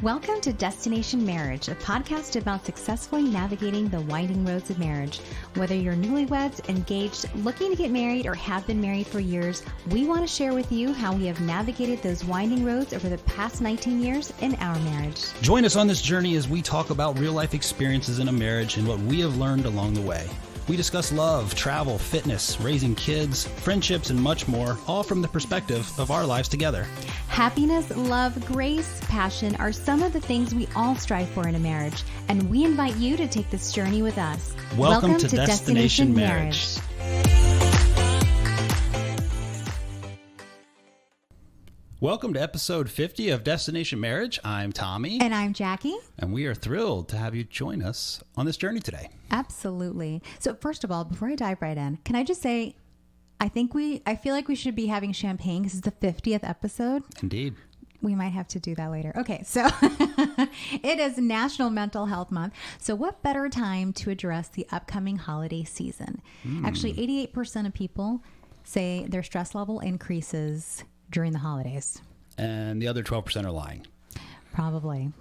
Welcome to Destination Marriage, a podcast about successfully navigating the winding roads of marriage. Whether you're newlyweds, engaged, looking to get married, or have been married for years, we want to share with you how we have navigated those winding roads over the past 19 years in our marriage. Join us on this journey as we talk about real-life experiences in a marriage and what we have learned along the way. We discuss love, travel, fitness, raising kids, friendships, and much more, all from the perspective of our lives together. Happiness, love, grace, passion are some of the things we all strive for in a marriage, and we invite you to take this journey with us. Welcome to Destination Marriage. Welcome to episode 50 of Destination Marriage. I'm Tommy. And I'm Jackie. And we are thrilled to have you join us on this journey today. Absolutely. So first of all, before I dive right in, can I just say, I feel like we should be having champagne because it's the 50th episode. Indeed. We might have to do that later. Okay, so it is National Mental Health Month. So what better time to address the upcoming holiday season? Actually, 88% of people say their stress level increases during the holidays. And the other 12% are lying. Probably.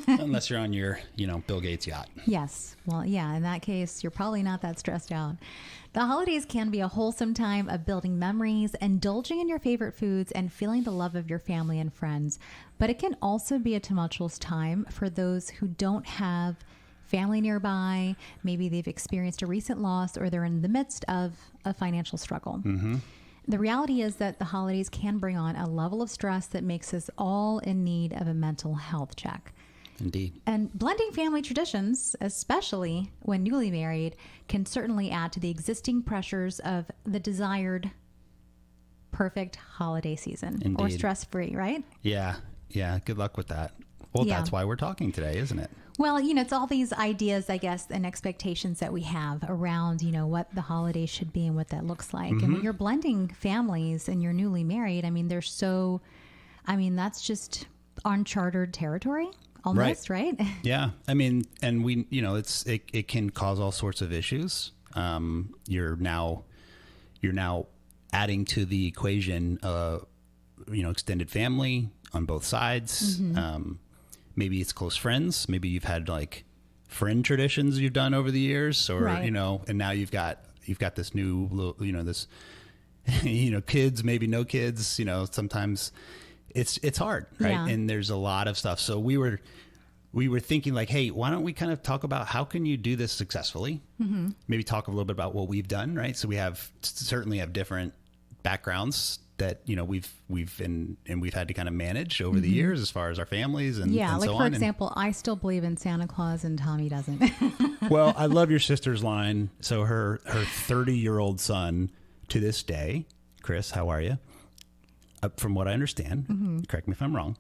Unless you're on your, Bill Gates yacht. Yes. Well, yeah, in that case, you're probably not that stressed out. The holidays can be a wholesome time of building memories, indulging in your favorite foods, and feeling the love of your family and friends. But it can also be a tumultuous time for those who don't have family nearby. Maybe they've experienced a recent loss or they're in the midst of a financial struggle. Mm-hmm. The reality is that the holidays can bring on a level of stress that makes us all in need of a mental health check. Indeed. And blending family traditions, especially when newly married, can certainly add to the existing pressures of the desired perfect holiday season. Indeed. Or stress-free, right? Yeah. Good luck with that. Well, That's why we're talking today, isn't it? Well, it's all these ideas, I guess, and expectations that we have around, what the holidays should be and what that looks like. Mm-hmm. And when you're blending families and you're newly married, that's just uncharted territory almost, right? Yeah. And we, it can cause all sorts of issues. You're now adding to the equation, extended family on both sides. Mm-hmm. Maybe it's close friends. Maybe you've had friend traditions you've done over the years, or right. And now you've got this new, this, kids, maybe no kids. Sometimes it's hard, right? Yeah. And there's a lot of stuff. So we were thinking hey, why don't we kind of talk about how can you do this successfully? Mm-hmm. Maybe talk a little bit about what we've done, right? So we certainly have different backgrounds that we've had to kind of manage over the years as far as our families and and so on. For example, I still believe in Santa Claus and Tommy doesn't. Well, I love your sister's line. So her 30-year-old son to this day, Chris, how are you? From what I understand, correct me if I'm wrong,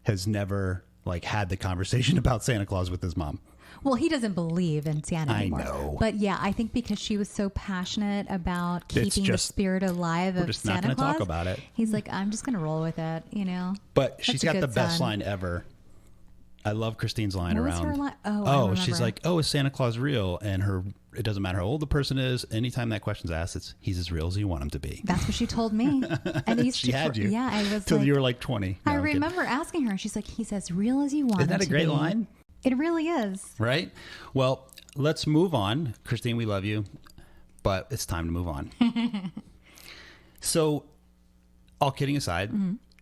has never had the conversation about Santa Claus with his mom. Well, he doesn't believe in Santa anymore. I know. But yeah, I think because she was so passionate about keeping the spirit alive of Santa Claus. We're just not going to talk about it. He's like, I'm just going to roll with it, But she's got the best line ever. I love Christine's line what around. Was her line? Oh, she's like, is Santa Claus real? And it doesn't matter how old the person is. Anytime that question's asked, he's as real as you want him to be. That's what she told me. And she had you. Yeah, I was till you were 20. No, I remember asking her, and she's like, he's as real as you want him to be. Isn't that a great line? It really is. Right? Well, let's move on. Christine, we love you, but it's time to move on. So, all kidding aside,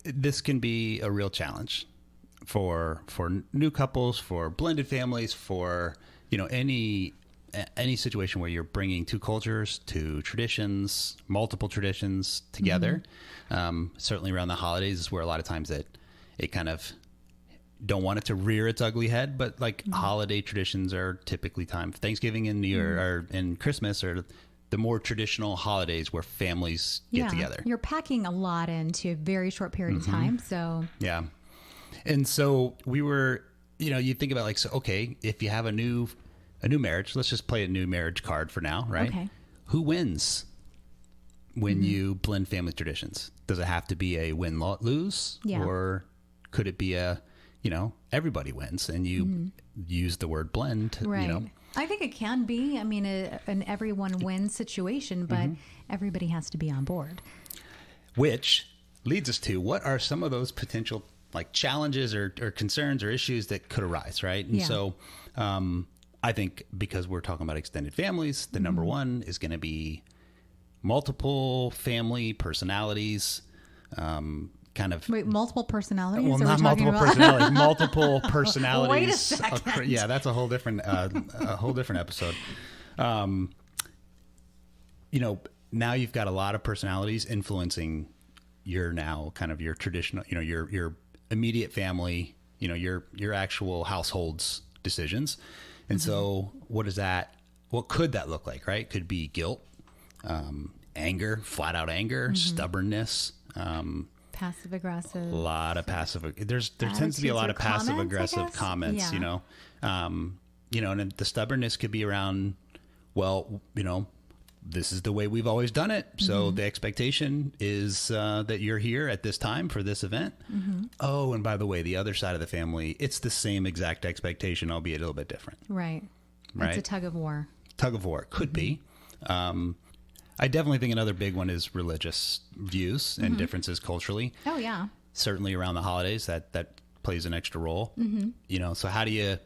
this can be a real challenge for new couples, for blended families, for, any situation where you're bringing two cultures, two traditions, multiple traditions together. Certainly around the holidays is where a lot of times it kind of don't want it to rear its ugly head, but holiday traditions are typically time. Thanksgiving and New Year and Christmas are the more traditional holidays where families get together. You're packing a lot into a very short period of time. So yeah. And so we were, you think about okay, if you have a new marriage, let's just play a new marriage card for now, right? Okay. Who wins when you blend family traditions? Does it have to be a win-lose? Yeah. Or could it be a, everybody wins and you use the word blend, right. I think it can be, an everyone wins situation, but everybody has to be on board. Which leads us to, what are some of those potential like challenges or concerns or issues that could arise, right? And so I think because we're talking about extended families, the number one is going to be multiple family personalities, multiple personalities? Well, not multiple personalities, multiple personalities. Wait a second. Yeah, that's a whole different episode. Now you've got a lot of personalities influencing your traditional, your immediate family, your actual household's decisions. And so what could that look like, right? Could be guilt, anger, flat out anger, stubbornness, passive aggressive. A lot of there tends to be a lot of passive aggressive comments, and the stubbornness could be around, this is the way we've always done it. So the expectation is that you're here at this time for this event. Oh, and by the way, the other side of the family, it's the same exact expectation, albeit a little bit different. Right. It's a tug of war. Tug of war. Could be. I definitely think another big one is religious views and differences culturally. Oh, yeah. Certainly around the holidays, that plays an extra role. So how do you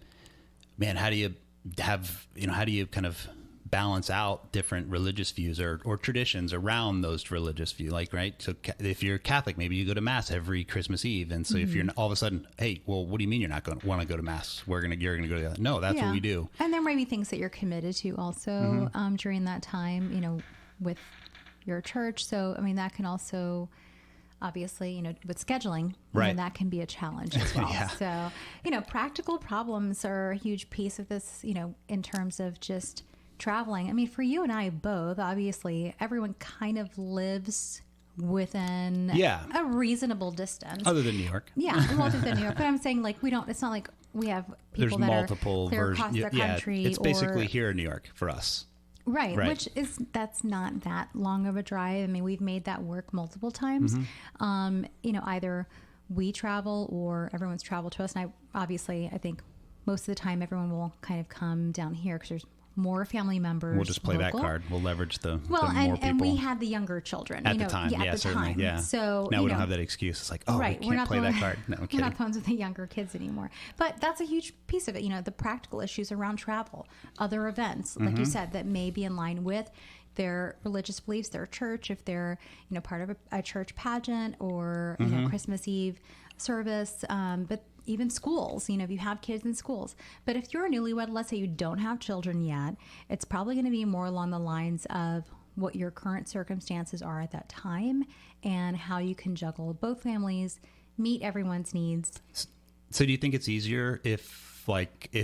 kind of balance out different religious views or traditions around those religious views, right? So if you're Catholic, maybe you go to mass every Christmas Eve. And so if you're all of a sudden, hey, well, what do you mean you're not going to want to go to mass? You're going to go to that. No, that's what we do. And there might be things that you're committed to also during that time, with your church. So, I mean, that can also obviously, with scheduling, that can be a challenge as well. So, practical problems are a huge piece of this, in terms of just traveling. I mean, for you and I both, obviously, everyone kind of lives within a reasonable distance. Other than New York. Other than New York. But I'm saying, it's not like we have people There's that multiple are clear across the country. It's basically here in New York for us. Right. That's not that long of a drive. I mean, we've made that work multiple times. Either we travel or everyone's traveled to us. And I think most of the time everyone will kind of come down here because there's more family members. We'll just play that card. We'll leverage the more people. And we had the younger children at the time. Certainly. Yeah. So now we don't have that excuse. It's like, we can't play that card. No, I'm kidding. We're not phones with the younger kids anymore. But that's a huge piece of it. The practical issues around travel, other events, like you said, that may be in line with their religious beliefs, their church, if they're part of a church pageant or Christmas Eve service, but even schools, if you have kids in schools. But if you're a newlywed, let's say you don't have children yet, it's probably going to be more along the lines of what your current circumstances are at that time and how you can juggle both families, meet everyone's needs. So do you think it's easier if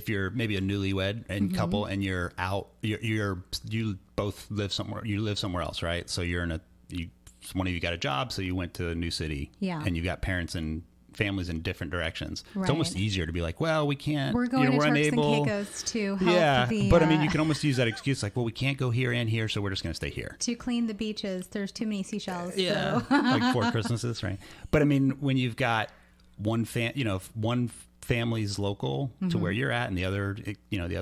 you're maybe a newlywed and couple and you're out, you both live somewhere else, right? So one of you got a job, so you went to a new city and you got parents and families in different directions. Right. It's almost easier to be like, well, we can't. We're going to Turks and Caicos to help but I mean, you can almost use that excuse like, well, we can't go here and here, so we're just going to stay here. To clean the beaches, there's too many seashells. Yeah, so. Like 4 Christmases, right? But I mean, when you've got one family's local to where you're at, and the other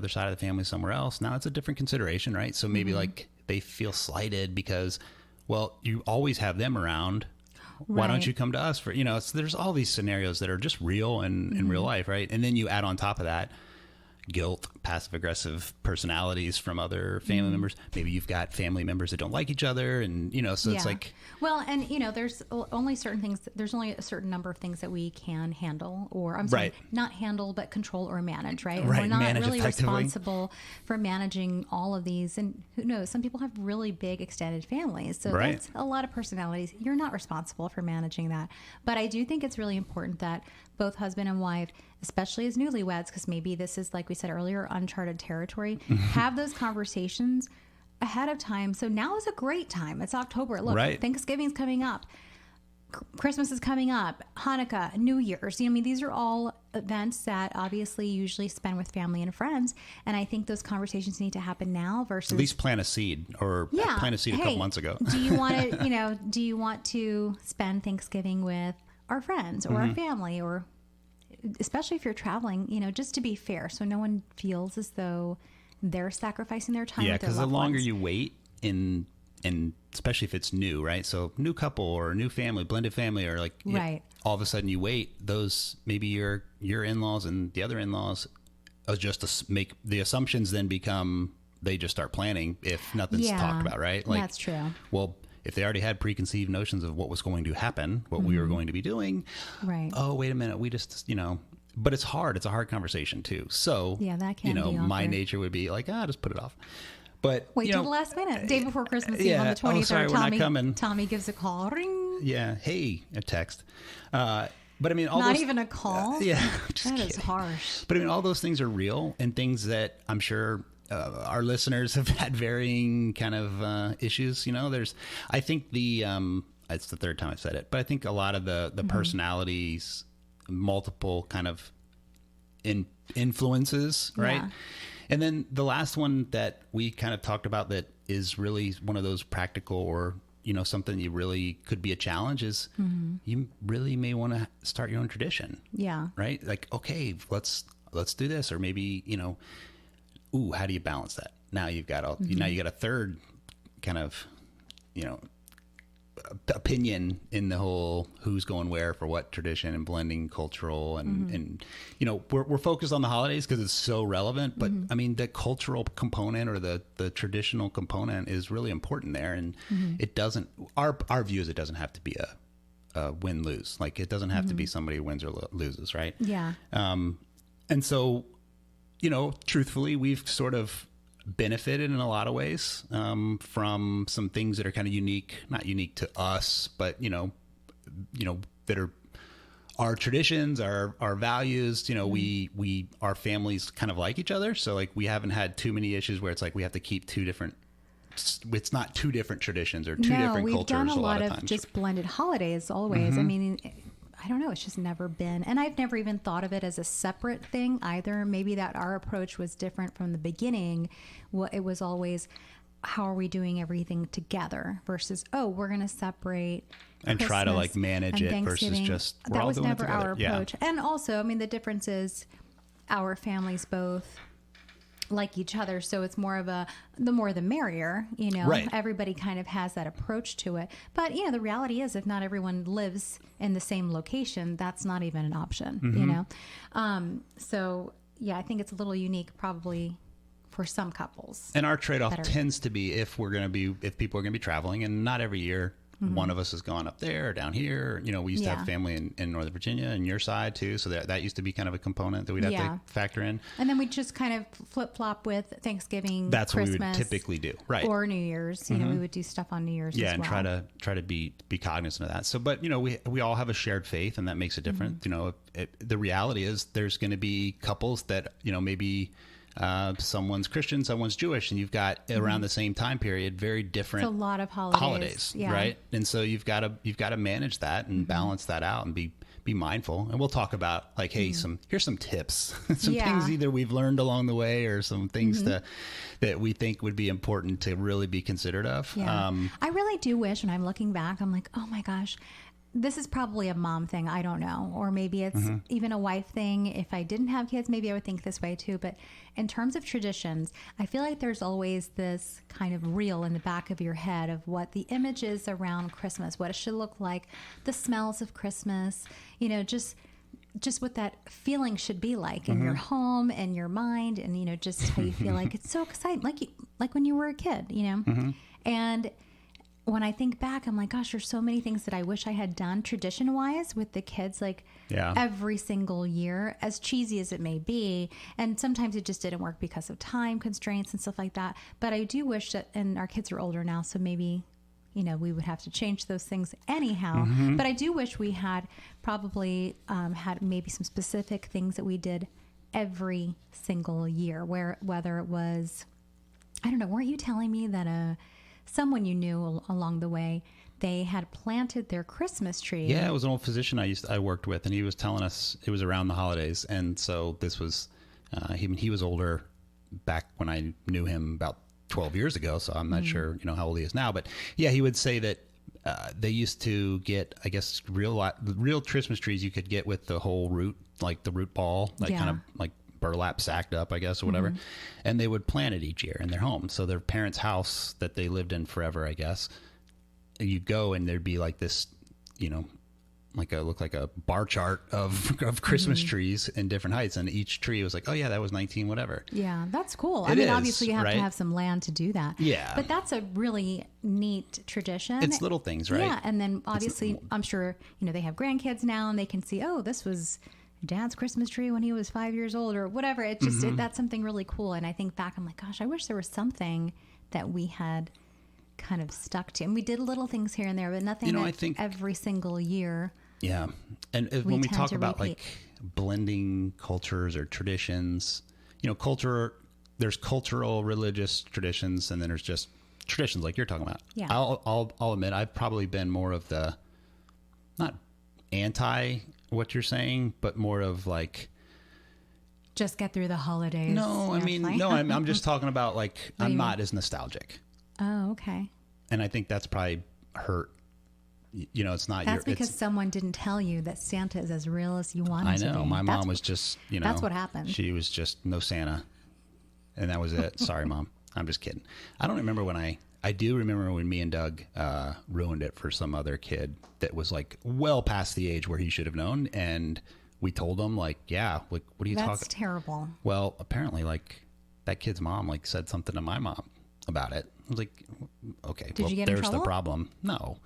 side of the family somewhere else, now it's a different consideration, right? So maybe like they feel slighted because, well, you always have them around. Why don't you come to us for, so there's all these scenarios that are just real in real life, right? And then you add on top of that guilt, passive aggressive personalities from other family members. Maybe you've got family members that don't like each other, and so it's like, well, and there's only certain things. There's only a certain number of things that we can handle, or I'm sorry, not handle, but control or manage, right? And we're not really responsible for managing all of these. And who knows? Some people have really big extended families, so that's a lot of personalities. You're not responsible for managing that. But I do think it's really important that both husband and wife, especially as newlyweds, because maybe this is, like we said earlier, uncharted territory, have those conversations ahead of time. So now is a great time. It's October. Look, Thanksgiving's coming up. Christmas is coming up. Hanukkah, New Year's. These are all events that obviously usually spend with family and friends. And I think those conversations need to happen now versus... At least plant a seed or plant a seed a couple months ago. Do you want to, do you want to spend Thanksgiving with our friends or our family, or especially if you're traveling, just to be fair, so no one feels as though they're sacrificing their time with their loved ones. Because the longer you wait in especially if it's new, right? So new couple or new family, blended family, or like Right. all of a sudden you wait, those maybe your in-laws and the other in-laws just make the assumptions then become they just start planning if nothing's talked about, right? Like, that's true. Well, if they already had preconceived notions of what was going to happen, what we were going to be doing, Right. oh, wait a minute, we just, but it's hard. It's a hard conversation too. So, Yeah, that can be my awkward. nature would be like, just put it off. But Wait till the last minute, day before Christmas Eve on the 23rd. Oh, sorry, we're not coming. Tommy gives a call. Ring. Yeah. Hey, a text. But I mean, Not even a call. Just that kidding. is harsh. But I mean, all those things are real and things that I'm sure our listeners have had varying kind of issues. I think it's the third time I've said it, but I think a lot of the personalities, multiple kind of influences, right? Yeah. And then the last one that we kind of talked about that is really one of those practical or, something you really could be a challenge is you really may want to start your own tradition. Yeah. Right? Like, okay, let's do this. Or maybe, how do you balance that? Now you've got a third kind of, opinion in the whole who's going where for what tradition and blending cultural and we're focused on the holidays because it's so relevant, but I mean the cultural component or the traditional component is really important there, and it doesn't our view is it doesn't have to be a win-lose, like it doesn't have to be somebody who wins or loses, right? Yeah. And so truthfully we've sort of benefited in a lot of ways from some things that are kind of not unique to us, but that are our traditions, our values. We our families kind of like each other, so like we haven't had too many issues where it's like we have to keep it's not two different traditions or two different cultures. We've done a lot of times. just blended holidays always. I mean, I don't know. It's just never been. And I've never even thought of it as a separate thing either. Maybe that our approach was different from the beginning. Well, it was always, how are we doing everything together versus, we're going to separate and Christmas try to like manage it versus just, we're that all was doing never it together. our approach. And also, I mean, the difference is our families both like each other, so it's more of the more the merrier, Right. Everybody kind of has that approach to it, but the reality is if not everyone lives in the same location, that's not even an option. So yeah, I think it's a little unique probably for some couples, and our trade-off tends to be if people are going to be traveling, and not every year one of us has gone up there or down here. We used to have family in Northern Virginia and your side too. So that used to be kind of a component that we'd have to factor in. And then we just kind of flip-flop with Thanksgiving, That's Christmas, what we would typically do. Right. Or New Year's. We would do stuff on New Year's as well. And try to be cognizant of that. So, but we all have a shared faith, and that makes it different. The reality is there's going to be couples that, maybe someone's Christian, someone's Jewish, and you've got around the same time period very different. It's a lot of holidays, right? And so you've got to manage that and balance that out and be mindful. And we'll talk about like, hey, here's some tips, some things either we've learned along the way or some things that we think would be important to really be considerate of. Yeah. I really do wish, when I'm looking back, I'm like, oh my gosh, this is probably a mom thing. I don't know. Or maybe it's even a wife thing. If I didn't have kids, maybe I would think this way too. But in terms of traditions, I feel like there's always this kind of reel in the back of your head of what the image is around Christmas, what it should look like, the smells of Christmas, just what that feeling should be like in your home and your mind, and, just how you feel like it's so exciting, like when you were a kid, And when I think back, I'm like, gosh, there's so many things that I wish I had done tradition-wise with the kids, every single year, as cheesy as it may be. And sometimes it just didn't work because of time constraints and stuff like that. But I do wish that, and our kids are older now, so maybe, we would have to change those things anyhow. But I do wish we had probably had maybe some specific things that we did every single year, whether it was, I don't know, weren't you telling me that someone you knew along the way, they had planted their Christmas tree? Yeah, it was an old physician I worked with, and he was telling us it was around the holidays. And so this was, he was older back when I knew him about 12 years ago. So I'm not sure, how old he is now. But yeah, he would say that they used to get, I guess, real Christmas trees you could get with the whole root, like the root ball, kind of like burlap sacked up, I guess, or whatever. And they would plant it each year in their home. So their parents' house that they lived in forever, I guess, you'd go and there'd be like this, look like a bar chart of Christmas trees in different heights, and each tree was like, oh yeah, that was 19 whatever. Yeah, that's cool. It is, obviously you have right? to have some land to do that. Yeah. But that's a really neat tradition. It's little things, right? Yeah, and then obviously I'm sure, they have grandkids now and they can see, oh, this was Dad's Christmas tree when he was 5 years old or whatever. It just, that's something really cool. And I think back, I'm like, gosh, I wish there was something that we had kind of stuck to. And we did little things here and there, but nothing I think every single year. Yeah. And when we tend talk to about repeat. like blending cultures or traditions, there's cultural religious traditions, and then there's just traditions like you're talking about. Yeah. I'll admit I've probably been more of the, not anti what you're saying, but more of like, Just get through the holidays. no, I'm just talking about like, do I'm you not as nostalgic. Oh, okay. And I think that's probably hurt. It's not That's because someone didn't tell you that Santa is as real as you want him to be. I know. My mom was just, That's what happened. She was just no Santa. And that was it. Sorry, Mom. I'm just kidding. I don't remember I do remember when me and Doug ruined it for some other kid that was like well past the age where he should have known. And we told him like, yeah, what are you talking? That's terrible. Well, apparently like that kid's mom like said something to my mom about it. I was like, okay, Did you get in there's trouble? the problem. No.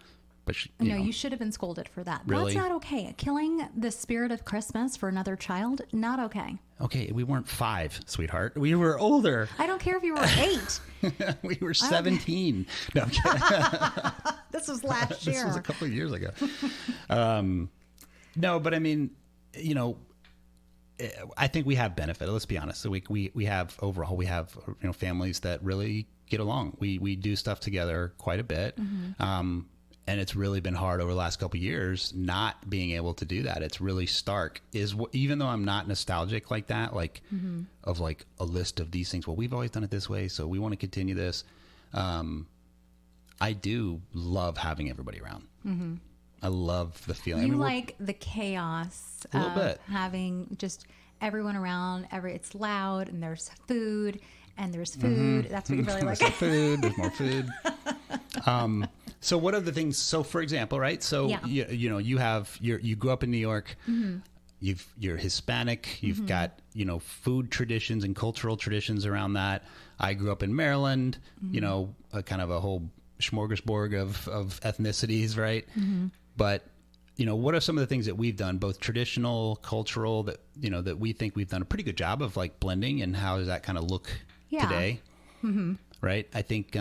But You should have been scolded for that. Really? That's not okay. Killing the spirit of Christmas for another child, not okay. Okay, we weren't 5, sweetheart. We were older. I don't care if you were 8. We were 17. No, I'm kidding. This was last year. This was a couple of years ago. No, but I mean, I think we have benefit. Let's be honest. So we have families that really get along. We do stuff together quite a bit. And it's really been hard over the last couple of years not being able to do that. It's really stark. Even though I'm not nostalgic like that, of like a list of these things. Well, we've always done it this way, so we want to continue this. I do love having everybody around. I love the feeling. You like the chaos A little bit. having just everyone around. It's loud and there's food. That's what you really like. There's food. There's more food. So what are the things? So for example, right? So Yeah. you grew up in New York. You're Hispanic. You've got food traditions and cultural traditions around that. I grew up in Maryland. A kind of a whole smorgasbord of ethnicities, right? But what are some of the things that we've done, both traditional, cultural, that we think we've done a pretty good job of like blending, and how does that kind of look today? Right? I think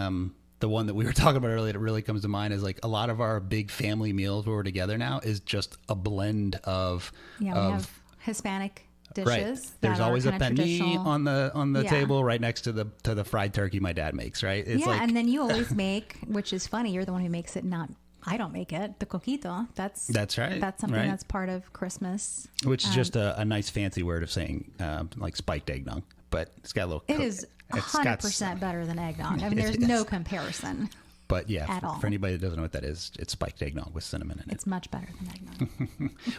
the one that we were talking about earlier that really comes to mind is like a lot of our big family meals where we're together now is just a blend of We have Hispanic dishes. Right. There's always a penne on the Yeah. table right next to the fried turkey my dad makes, right? It's and then you always make, which is funny, you're the one who makes it, not I don't make it, the coquito. That's right. That's something right. that's part of Christmas. Which is just a nice fancy word of saying like spiked eggnog, but it's got a little. It is 100% better than eggnog. I mean, there's no comparison. But yeah, at all. For anybody that doesn't know what that is, it's spiked eggnog with cinnamon in it. It's much better than eggnog.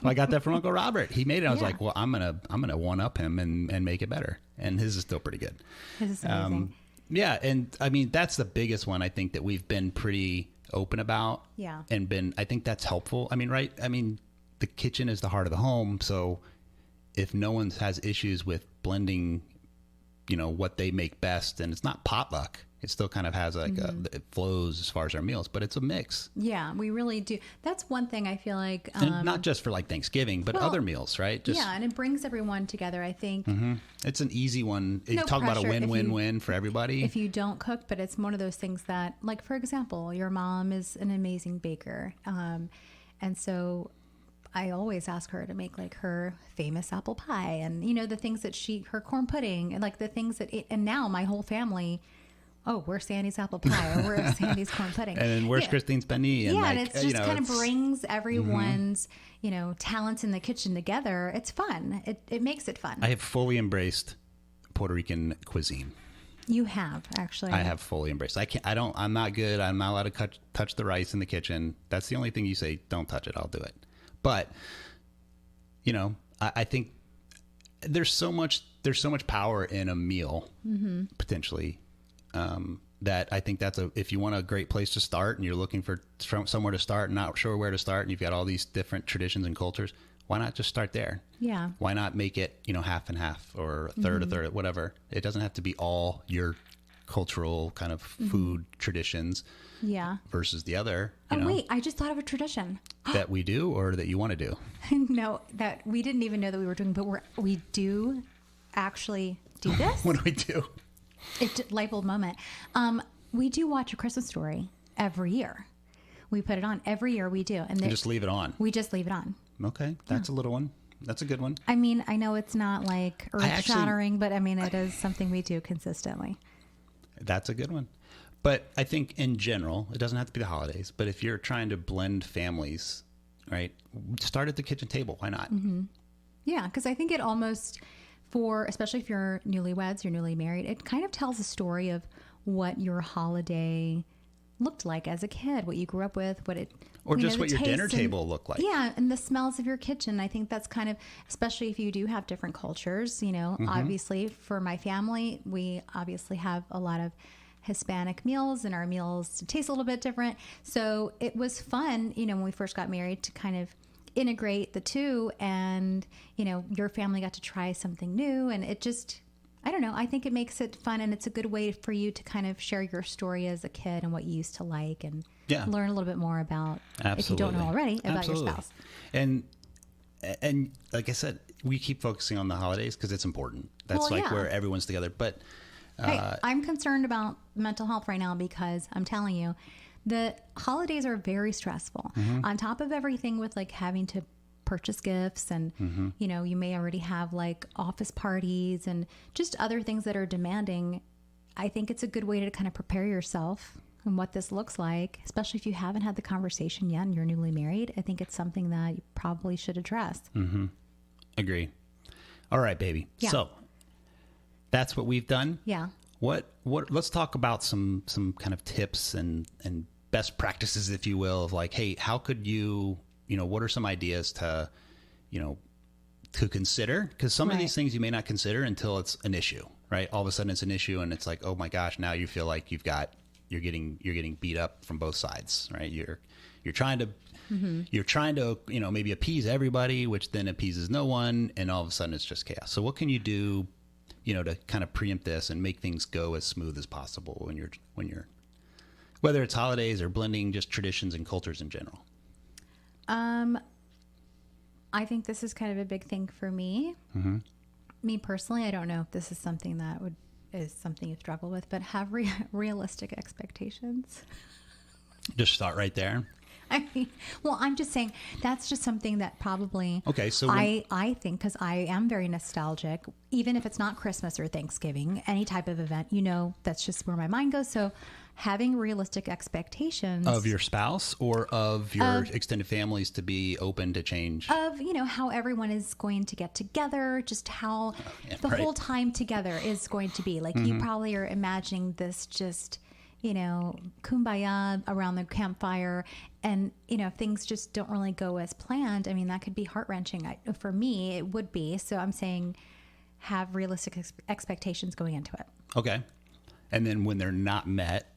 Well, I got that from Uncle Robert. He made it. I was like, well, I'm gonna one up him and make it better. And his is still pretty good. His is amazing. Yeah, and I mean that's the biggest one I think that we've been pretty open about. Yeah. And I think that's helpful. I mean, right? I mean, the kitchen is the heart of the home, so if no one has issues with blending, what they make best, and it's not potluck. It still kind of has like it flows as far as our meals, but it's a mix. Yeah, we really do. That's one thing I feel like. And not just for like Thanksgiving, but other meals, right? And it brings everyone together, I think. It's an easy one. You No talk about a pressure win-win-win for everybody. If you don't cook, but it's one of those things that, like, for example, your mom is an amazing baker. And so I always ask her to make like her famous apple pie and, the things that her corn pudding and like the things and now my whole family, oh, where's Sandy's apple pie or where's Sandy's corn pudding? And then where's Christine's penne? And and it's just kind of brings everyone's, talents in the kitchen together. It's fun. It makes it fun. I have fully embraced Puerto Rican cuisine. You have, actually. I have fully embraced. I'm not good. I'm not allowed to touch the rice in the kitchen. That's the only thing you say, don't touch it. I'll do it. But, I think there's so much power in a meal, potentially. that I think if you want a great place to start and you're looking for somewhere to start and not sure where to start and you've got all these different traditions and cultures, why not just start there? Yeah. Why not make it, half and half or a third, whatever. It doesn't have to be all your cultural kind of food traditions. Yeah. Versus the other. Wait, I just thought of a tradition. That we do or that you want to do? No, that we didn't even know that we were doing, but we do actually do this. What do we do? It's light bulb moment. We do watch A Christmas Story every year. We put it on every year. We do. And just leave it on. We just leave it on. Okay. That's a little one. That's a good one. I mean, I know it's not like earth shattering, but I mean, it is something we do consistently. That's a good one. But I think in general, it doesn't have to be the holidays, but if you're trying to blend families, right, start at the kitchen table. Why not? Mm-hmm. Yeah, because I think it almost, especially if you're newlyweds, you're newly married, it kind of tells a story of what your holiday looked like as a kid, what you grew up with, or just what your dinner table looked like. Yeah, and the smells of your kitchen. I think that's kind of, especially if you do have different cultures, obviously for my family, we obviously have a lot of Hispanic meals and our meals taste a little bit different. So it was fun, when we first got married to kind of integrate the two and, your family got to try something new and it just, I don't know. I think it makes it fun and it's a good way for you to kind of share your story as a kid and what you used to like and learn a little bit more about, if you don't know already, about your spouse. And like I said, we keep focusing on the holidays because it's important. That's where everyone's together. But hey, I'm concerned about mental health right now because I'm telling you, the holidays are very stressful. On top of everything with like having to purchase gifts and, you may already have like office parties and just other things that are demanding. I think it's a good way to kind of prepare yourself and what this looks like, especially if you haven't had the conversation yet and you're newly married. I think it's something that you probably should address. Agree. All right, baby. Yeah. So that's what we've done. Yeah. What let's talk about some kind of tips and best practices, if you will, of like, hey, how could you, what are some ideas to consider? Because some of these things you may not consider until it's an issue, right? All of a sudden it's an issue and it's like, oh my gosh, now you feel like you're getting beat up from both sides, right? You're trying to maybe appease everybody, which then appeases no one, and all of a sudden it's just chaos. So what can you do, to kind of preempt this and make things go as smooth as possible when you're whether it's holidays or blending just traditions and cultures in general? I think this is kind of a big thing for me. Me personally, I don't know if this is something that is something you struggle with, but have realistic expectations. Just start right there. I mean, well, I'm just saying that's just something that probably, okay. So I think, because I am very nostalgic, even if it's not Christmas or Thanksgiving, any type of event, that's just where my mind goes. So having realistic expectations of your spouse or of your extended families to be open to change of, how everyone is going to get together, just how whole time together is going to be like, you probably are imagining this just, kumbaya around the campfire. And, if things just don't really go as planned, I mean, that could be heart-wrenching. For me, it would be. So I'm saying have realistic expectations going into it. Okay. And then when they're not met,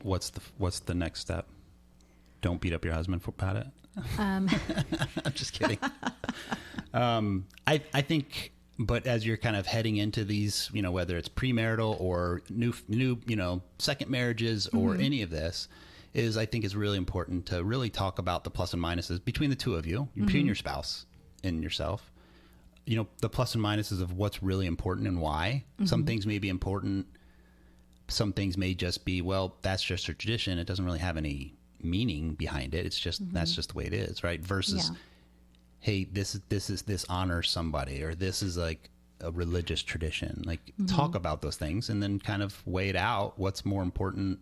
what's the next step? Don't beat up your husband about it. I'm just kidding. I think, but as you're kind of heading into these, whether it's premarital or new, second marriages or any of this, I think is really important to really talk about the plus and minuses between the two of you, between your spouse and yourself. The plus and minuses of what's really important and why. Some things may be important. Some things may just be, well, that's just a tradition. It doesn't really have any meaning behind it. It's just, that's just the way it is. Right. Versus, hey, this honors somebody, or this is like a religious tradition. Like talk about those things and then kind of weigh it out. What's more important,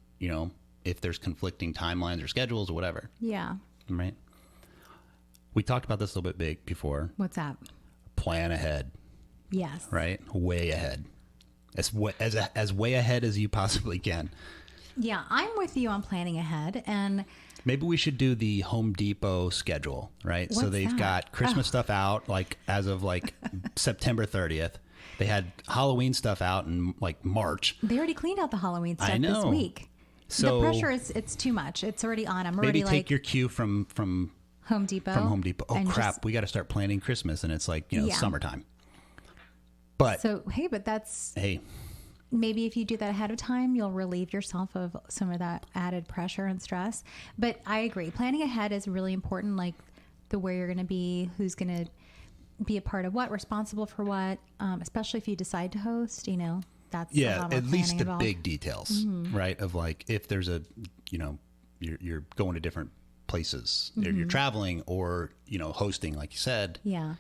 if there's conflicting timelines or schedules or whatever. Yeah. Right. We talked about this a little bit before. What's that? Plan ahead. Yes. Right. Way ahead. As way ahead as you possibly can. Yeah, I'm with you on planning ahead. And maybe we should do the Home Depot schedule, right? What's so they've got Christmas stuff out like as of like September 30th. They had Halloween stuff out in like March. They already cleaned out the Halloween stuff this week. So the pressure it's too much. It's already on. I'm maybe already take your cue from Home Depot. From Home Depot. Oh crap! We got to start planning Christmas, and it's like summertime. But that's hey. Maybe if you do that ahead of time, you'll relieve yourself of some of that added pressure and stress. But I agree. Planning ahead is really important, like where you're going to be, who's going to be a part of what, responsible for what, especially if you decide to host, that's at least the involved. big details, right? Of like if there's you're going to different places, you're traveling or, hosting, like you said. Yeah.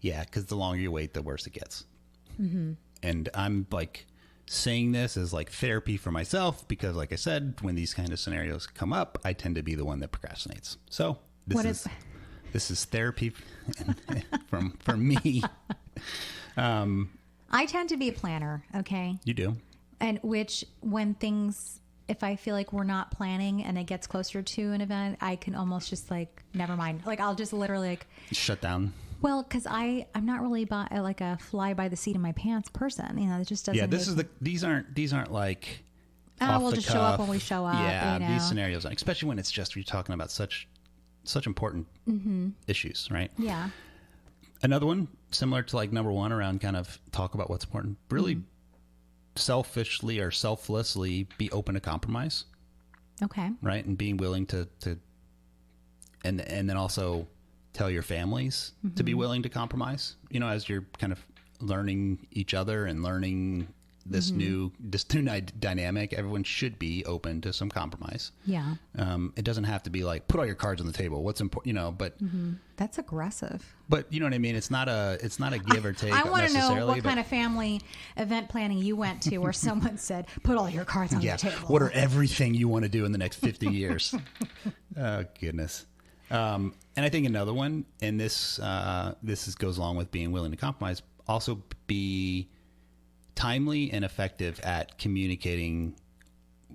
Yeah, because the longer you wait, the worse it gets. And I'm like saying this as like therapy for myself because, like I said, when these kind of scenarios come up, I tend to be the one that procrastinates. So this is therapy for me. I tend to be a planner. Okay. You do. And if I feel like we're not planning and it gets closer to an event, I can almost just like, never mind. Like I'll just literally like shut down. Well, because I'm not really like a fly by the seat of my pants person. It just doesn't. Yeah, these aren't like. We'll just show up when we show up. Yeah, these scenarios, especially when it's just you're talking about such important issues, right? Yeah. Another one similar to like number one around kind of talk about what's important. Really, selfishly or selflessly be open to compromise. Okay. Right, and being willing to and then also tell your families to be willing to compromise, as you're kind of learning each other and learning this new dynamic. Everyone should be open to some compromise. Yeah. It doesn't have to be like, put all your cards on the table. What's important, but that's aggressive. But you know what I mean? It's not a give or take. I want to know what kind of family event planning you went to where someone said, put all your cards on the table. What are everything you want to do in the next 50 years? Oh, goodness. And I think another one, and this goes along with being willing to compromise, also be timely and effective at communicating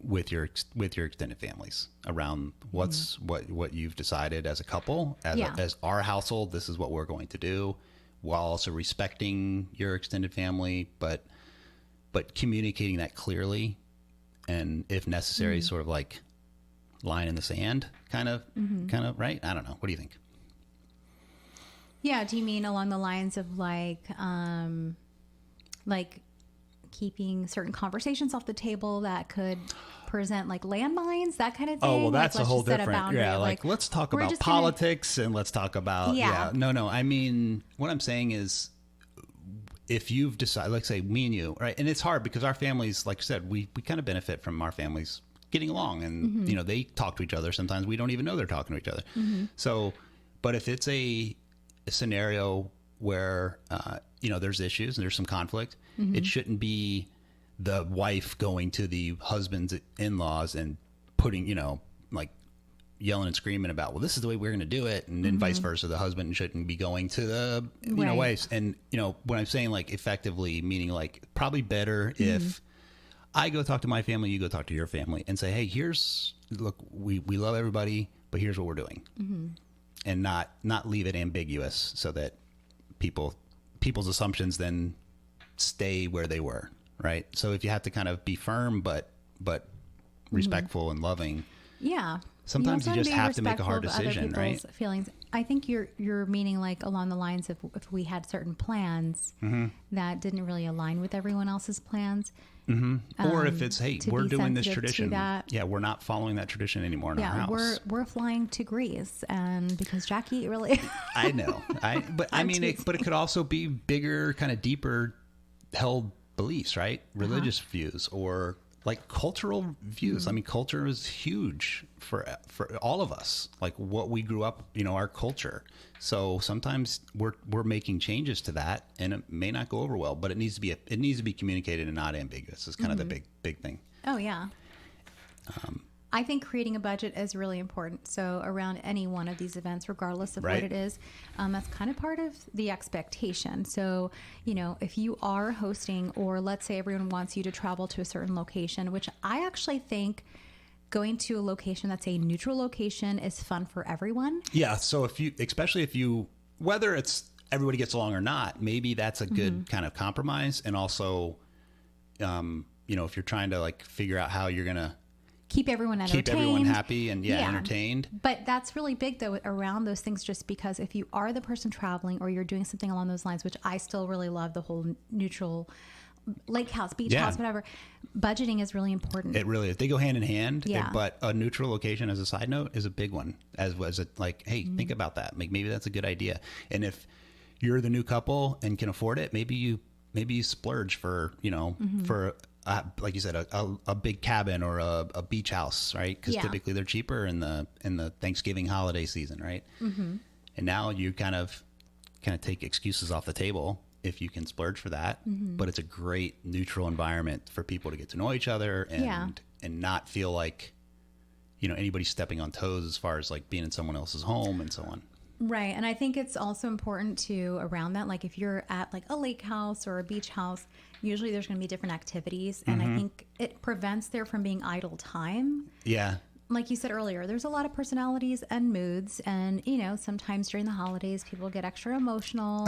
with your extended families around what you've decided as a couple, as our household. This is what we're going to do, while also respecting your extended family, but communicating that clearly, and if necessary, sort of like line in the sand, kind of, right? I don't know. What do you think? Yeah. Do you mean along the lines of like keeping certain conversations off the table that could present like landmines, that kind of thing? Oh, well, that's like, a whole different. Yeah. Like let's talk about politics and let's talk about, No. I mean, what I'm saying is, if you've decided, like say me and you, right? And it's hard because our families, like I said, we kind of benefit from our families getting along, and they talk to each other. Sometimes we don't even know they're talking to each other. So, but if it's a scenario where there's issues and there's some conflict, it shouldn't be the wife going to the husband's in-laws and putting like yelling and screaming about, well, this is the way we're going to do it, and then vice versa. The husband shouldn't be going to the wives. And when I'm saying like effectively, meaning like probably better if I go talk to my family, you go talk to your family, and say, hey, look, we love everybody, but here's what we're doing. And not leave it ambiguous so that people's assumptions then stay where they were, right? So if you have to kind of be firm but respectful and loving, sometimes you just have to make a hard decision, right? Feelings. I think you're meaning like along the lines of if we had certain plans that didn't really align with everyone else's plans. Or if it's, hey, we're doing this tradition. Yeah, we're not following that tradition anymore in our house. We're flying to Greece, and because Jackie really I know. But it could also be bigger, kind of deeper held beliefs, right? Religious views or like cultural views. I mean, culture is huge for all of us. Like what we grew up, our culture. So sometimes we're making changes to that, and it may not go over well, but it needs to be communicated and not ambiguous. It's kind of the big thing. Oh yeah. I think creating a budget is really important. So around any one of these events, regardless of what it is, that's kind of part of the expectation. So, if you are hosting, or let's say everyone wants you to travel to a certain location, which I actually think going to a location that's a neutral location is fun for everyone. Yeah. So especially if you, whether it's everybody gets along or not, maybe that's a good kind of compromise. And also, if you're trying to like figure out how you're going to keep everyone entertained, keep everyone happy and entertained. But that's really big though around those things, just because if you are the person traveling or you're doing something along those lines, which I still really love, the whole neutral lake house, beach house, whatever, budgeting is really important. It really is. They go hand in hand. Yeah. But a neutral location, as a side note, is a big one. As was it like, hey, think about that. Maybe that's a good idea. And if you're the new couple and can afford it, maybe you splurge for for like you said, a big cabin or a beach house, right? Because typically they're cheaper in the Thanksgiving holiday season, right? Mm-hmm. And now you kind of take excuses off the table if you can splurge for that. Mm-hmm. But it's a great neutral environment for people to get to know each other and not feel like anybody's stepping on toes as far as like being in someone else's home and so on. Right. And I think it's also important to around that, like if you're at like a lake house or a beach house, usually there's going to be different activities. And I think it prevents there from being idle time. Yeah. Like you said earlier, there's a lot of personalities and moods. And, sometimes during the holidays, people get extra emotional.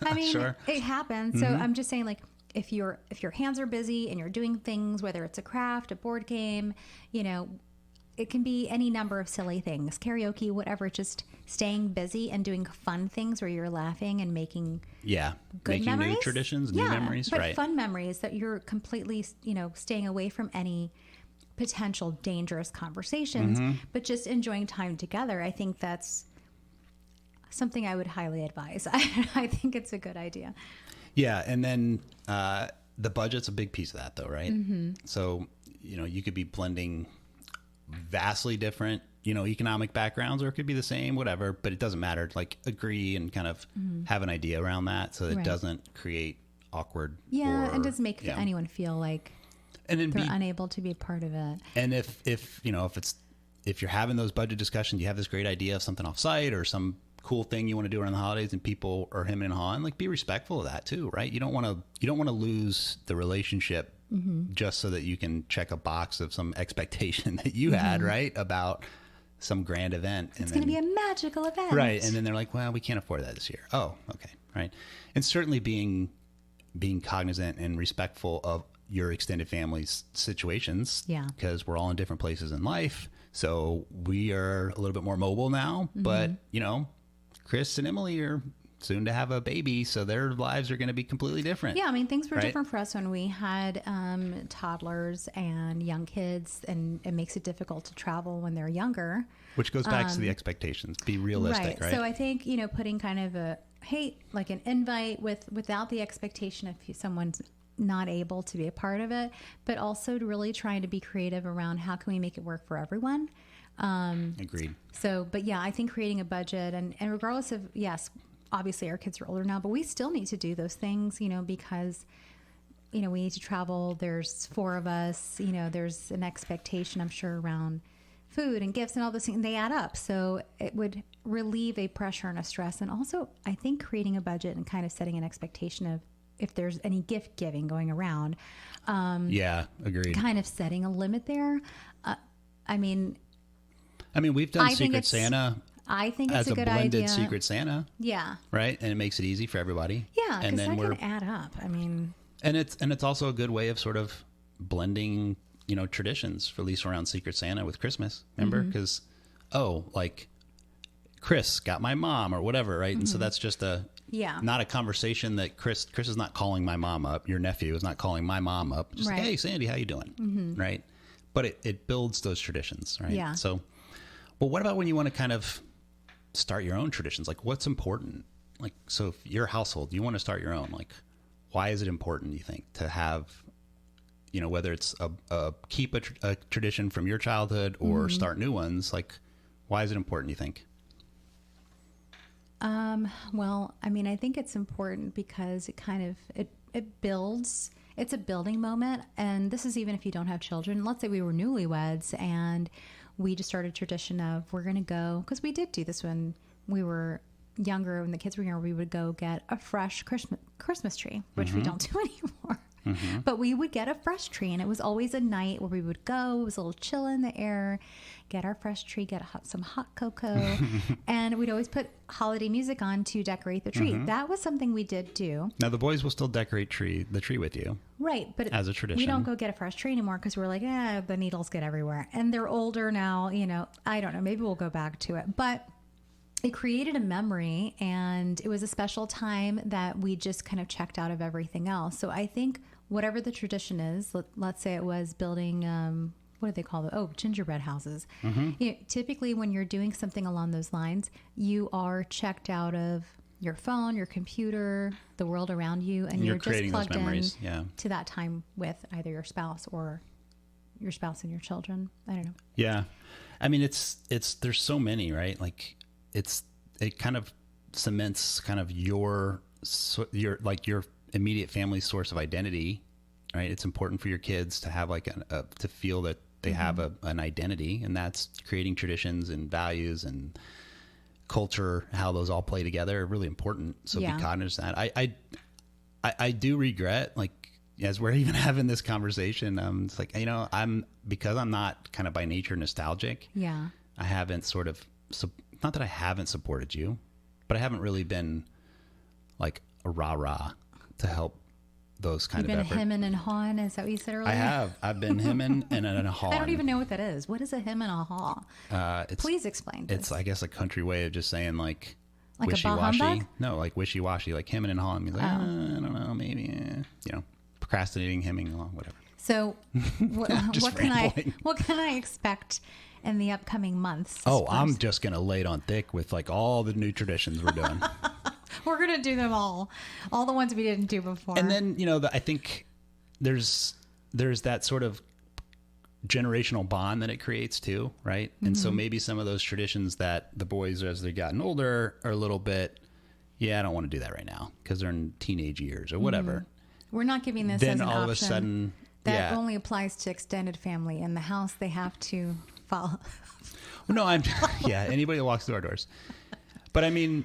I mean, sure. It happens. So I'm just saying, like, if your hands are busy and you're doing things, whether it's a craft, a board game, it can be any number of silly things, karaoke, whatever, just staying busy and doing fun things where you're laughing and making good making memories. New traditions, new memories, but right. Fun memories that you're completely, staying away from any potential dangerous conversations, but just enjoying time together. I think that's something I would highly advise. I think it's a good idea. Yeah. And then the budget's a big piece of that though, right? Mm-hmm. So, you could be blending vastly different, economic backgrounds, or it could be the same, whatever, but it doesn't matter. Like agree and kind of have an idea around that so that it doesn't create awkward. And doesn't make anyone feel like and then they're unable to be a part of it. And if you're having those budget discussions, you have this great idea of something off site or some cool thing you want to do around the holidays and people are hemming and hawing, like be respectful of that too, right? You don't want to lose the relationship just so that you can check a box of some expectation that you had, right? About some grand event. It's going to be a magical event. Right. And then they're like, well, we can't afford that this year. Oh, okay. Right. And certainly being cognizant and respectful of your extended family's situations. Yeah. Because we're all in different places in life. So we are a little bit more mobile now, but Chris and Emily are soon to have a baby, so their lives are going to be completely different. Yeah, I mean, things were different for us when we had toddlers and young kids, and it makes it difficult to travel when they're younger. Which goes back to the expectations. Be realistic, right? So I think, putting kind of like an invite without the expectation if someone's not able to be a part of it, but also really trying to be creative around how can we make it work for everyone. Agreed. So, but yeah, I think creating a budget and regardless of, yes, obviously our kids are older now, but we still need to do those things, because, we need to travel. There's 4 of us, there's an expectation, I'm sure, around food and gifts and all those things, and they add up. So it would relieve a pressure and a stress. And also, I think creating a budget and kind of setting an expectation of if there's any gift giving going around. Agreed. Kind of setting a limit there. I mean, we've done Secret Santa. I think it's a good idea. As a blended Secret Santa. Yeah. Right? And it makes it easy for everybody. Yeah, because that can add up. I mean... And it's also a good way of sort of blending, traditions, for at least around Secret Santa with Christmas. Remember? Because, like, Chris got my mom or whatever, right? And so that's just not a conversation that Chris is not calling my mom up. Your nephew is not calling my mom up. Just, hey, Sandy, how you doing? Right? But it builds those traditions, right? Yeah. So, well, what about when you want to kind of start your own traditions? Like, what's important? Like, so if your household, you want to start your own, like, why is it important, you think, to have, whether it's keep a tradition from your childhood or start new ones? Like, why is it important, you think? Well, I mean, I think it's important because it kind of, it builds, it's a building moment. And this is even if you don't have children. Let's say we were newlyweds and we just started a tradition of we're going to go, because we did do this when we were younger, when the kids were younger, we would go get a fresh Christmas tree, which we don't do anymore. But we would get a fresh tree, and it was always a night where we would go. It was a little chill in the air, get our fresh tree, get some hot cocoa, and we'd always put holiday music on to decorate the tree. That was something we did do. Now the boys will still decorate the tree with you. Right. But as a tradition, we don't go get a fresh tree anymore because we're like, the needles get everywhere. And they're older now, I don't know, maybe we'll go back to it. But it created a memory, and it was a special time that we just kind of checked out of everything else. So I think whatever the tradition is, let's say it was building, what do they call it? Oh, gingerbread houses. Typically when you're doing something along those lines, you are checked out of your phone, your computer, the world around you, and you're just plugged in to that time with either your spouse or your spouse and your children. I don't know. Yeah. I mean, there's so many, right? Like it kind of cements kind of your immediate family source of identity, right? It's important for your kids to have to feel that they have an identity, and that's creating traditions and values and culture, how those all play together are really important. So be cognizant of that. I do regret, like, as we're even having this conversation, it's like, because I'm not kind of by nature nostalgic. Yeah. I haven't sort of, not that I haven't supported you, but I haven't really been like a rah-rah to help those kind of efforts. You've been hemming and hawing, is that what you said earlier? I have. I've been hemming and a hawing. I don't even know what that is. What is a hem and a haw? Please explain this. It's, I guess, a country way of just saying like a bah wishy-washy. humbug? No, like wishy-washy, like hemming and hawing. Like, I don't know, maybe, procrastinating, hemming, whatever. So what can I expect in the upcoming months? Oh, I'm just going to lay it on thick with like all the new traditions we're doing. We're going to do them all the ones we didn't do before. And then, I think there's that sort of generational bond that it creates too, right? And so maybe some of those traditions that the boys, as they've gotten older, are a little bit, I don't want to do that right now because they're in teenage years or whatever. We're not giving this then as an all option. Of a sudden, that only applies to extended family. In the house, they have to follow. No, anybody that walks through our doors. But I mean,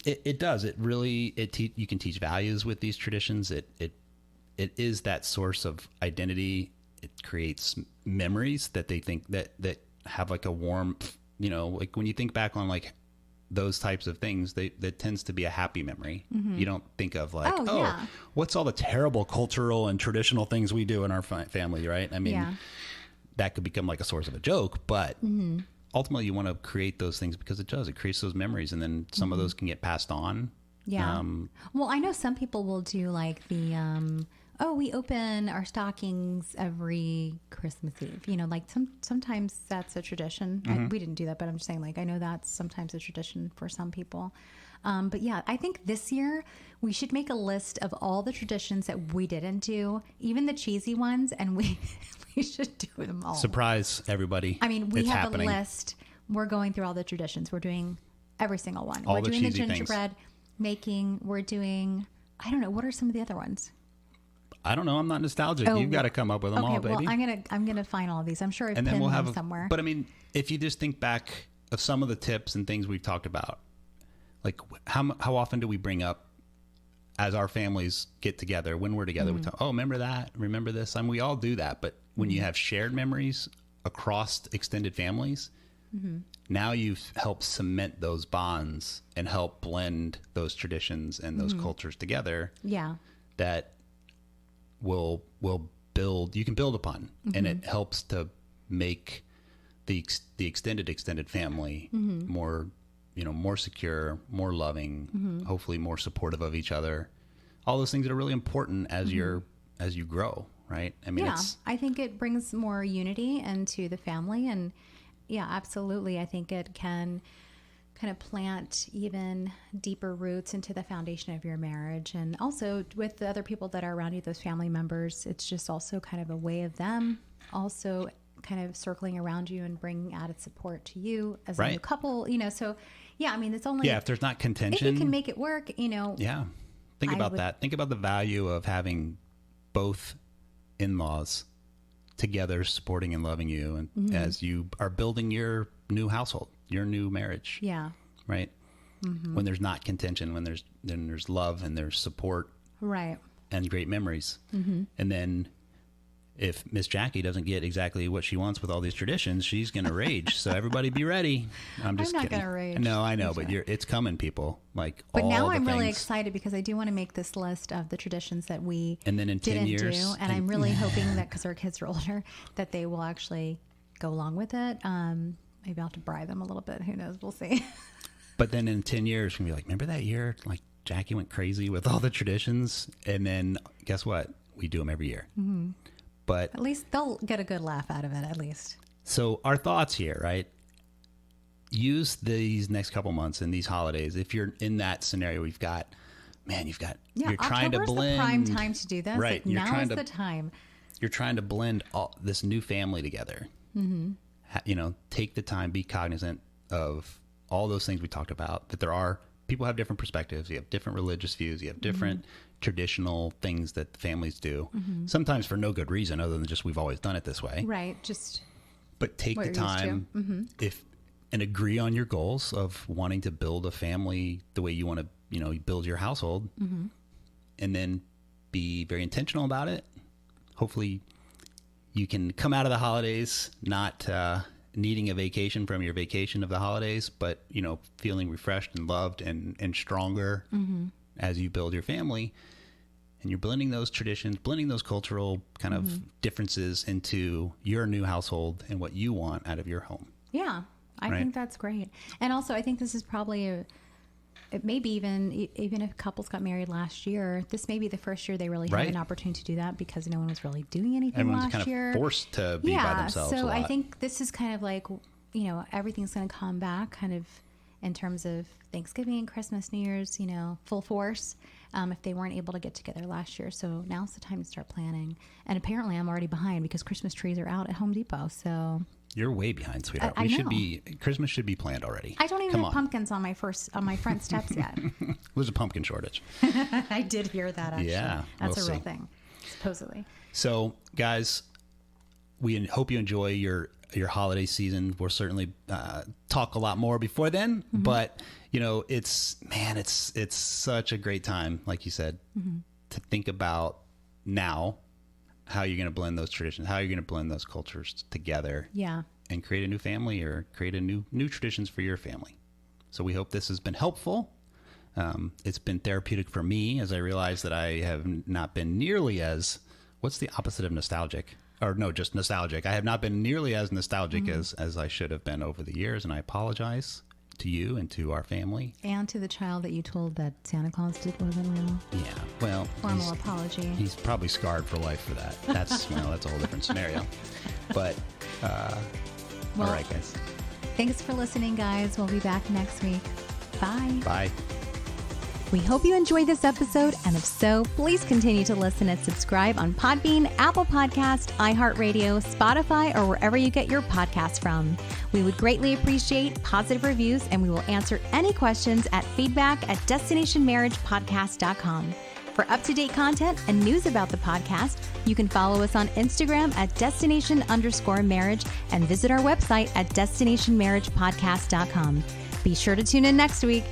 it does. It really, you can teach values with these traditions. It is that source of identity. It creates memories that they think that have like a warmth, like when you think back on like those types of things, that tends to be a happy memory. You don't think of like, what's all the terrible cultural and traditional things we do in our family, right? I mean, that could become like a source of a joke, but ultimately you want to create those things because it creates those memories, and then some of those can get passed on. Yeah. Well, I know some people will do like the, we open our stockings every Christmas Eve. Like sometimes that's a tradition. We didn't do that, but I'm just saying, like, I know that's sometimes a tradition for some people. But yeah, I think this year we should make a list of all the traditions that we didn't do, even the cheesy ones, and we should do them all. Surprise, everybody. I mean, we have a list. We're going through all the traditions. We're doing every single one. We're doing the gingerbread making. We're doing, I don't know, what are some of the other ones? I don't know. I'm not nostalgic. You've got to come up with them all, baby. Well, I'm gonna find all of these. I'm sure I've pinned them somewhere. But I mean, if you just think back of some of the tips and things we've talked about, like how often do we bring up as our families get together, when we're together, we talk, remember that, remember this. I mean, we all do that, but when you have shared memories across extended families, now you've helped cement those bonds and help blend those traditions and those cultures together. Yeah, that will build. You can build upon, and it helps to make the extended family more. More secure, more loving, hopefully more supportive of each other. All those things that are really important as you grow, right? I mean, I think it brings more unity into the family, and absolutely. I think it can kind of plant even deeper roots into the foundation of your marriage, and also with the other people that are around you, those family members. It's just also kind of a way of them also kind of circling around you and bringing added support to you as a new couple. So. Yeah, I mean, it's only... if there's not contention... If you can make it work, Yeah. Think about that. Think about the value of having both in-laws together supporting and loving you and as you are building your new household, your new marriage. Yeah. Right? When there's not contention, when there's love and there's support. Right. and great memories. And then if Miss Jackie doesn't get exactly what she wants with all these traditions, she's going to rage. So everybody be ready. I'm just not kidding. going to rage. No, I know, but it's coming, people. Like, but all now the I'm really things. excited because I do want to make this list of the traditions that we And then in 10 didn't years, do. And I'm really hoping that because our kids are older, that they will actually go along with it. Maybe I'll have to bribe them a little bit. Who knows? We'll see. But then in 10 years, we're going to be like, remember that year? Like, Jackie went crazy with all the traditions. And then guess what? We do them every year. But At least they'll get a good laugh out of it, at least. so our thoughts here, right? Use these next couple months and these holidays. If you're in that scenario, you're trying to October's blend. the prime time to do this. Right. Like, now is the time. You're trying to blend all this new family together. Take the time, be cognizant of all those things we talked about, that there are people have different perspectives. You have different religious views. You have different traditional things that families do, sometimes for no good reason other than just we've always done it this way. Right. Just But take what the you're used to. time and agree on your goals of wanting to build a family the way you want to, build your household, and then be very intentional about it. Hopefully you can come out of the holidays not needing a vacation from your vacation of the holidays, but, feeling refreshed and loved and stronger as you build your family. And you're blending those traditions, blending those cultural kind of differences into your new household and what you want out of your home. Yeah, I think that's great. And also, I think this is probably it may be even if couples got married last year, this may be the first year they really had an opportunity to do that because no one was really doing anything Everyone's last year. Everyone's kind of forced to be by themselves a lot. I think this is kind of like, everything's going to come back kind of in terms of Thanksgiving, Christmas, New Year's, full force. If they weren't able to get together last year. So now's the time to start planning. And apparently I'm already behind because Christmas trees are out at Home Depot. So you're way behind, sweetheart. Christmas should be planned already. I don't even have pumpkins on my front steps yet. There's a pumpkin shortage. I did hear that, actually. Yeah. That's a real thing, supposedly. So, guys, we hope you enjoy your holiday season. We'll certainly talk a lot more before then, but it's such a great time, like you said, to think about now how you're going to blend those traditions, how you're going to blend those cultures together, and create a new family or create a new traditions for your family. So we hope this has been helpful. It's been therapeutic for me as I realize that I have not been nearly as, what's the opposite of nostalgic? Or no, just nostalgic. I have not been nearly as nostalgic as I should have been over the years, and I apologize to you and to our family. And to the child that you told that Santa Claus wasn't real. Yeah, well. Formal apology. He's probably scarred for life for that. That's, that's a whole different scenario. But, all right, guys. Thanks for listening, guys. We'll be back next week. Bye. Bye. We hope you enjoyed this episode, and if so, please continue to listen and subscribe on Podbean, Apple Podcast, iHeartRadio, Spotify, or wherever you get your podcasts from. We would greatly appreciate positive reviews, and we will answer any questions at feedback@destinationmarriagepodcast.com. For up-to-date content and news about the podcast, you can follow us on Instagram at destination_marriage and visit our website at destinationmarriagepodcast.com. Be sure to tune in next week.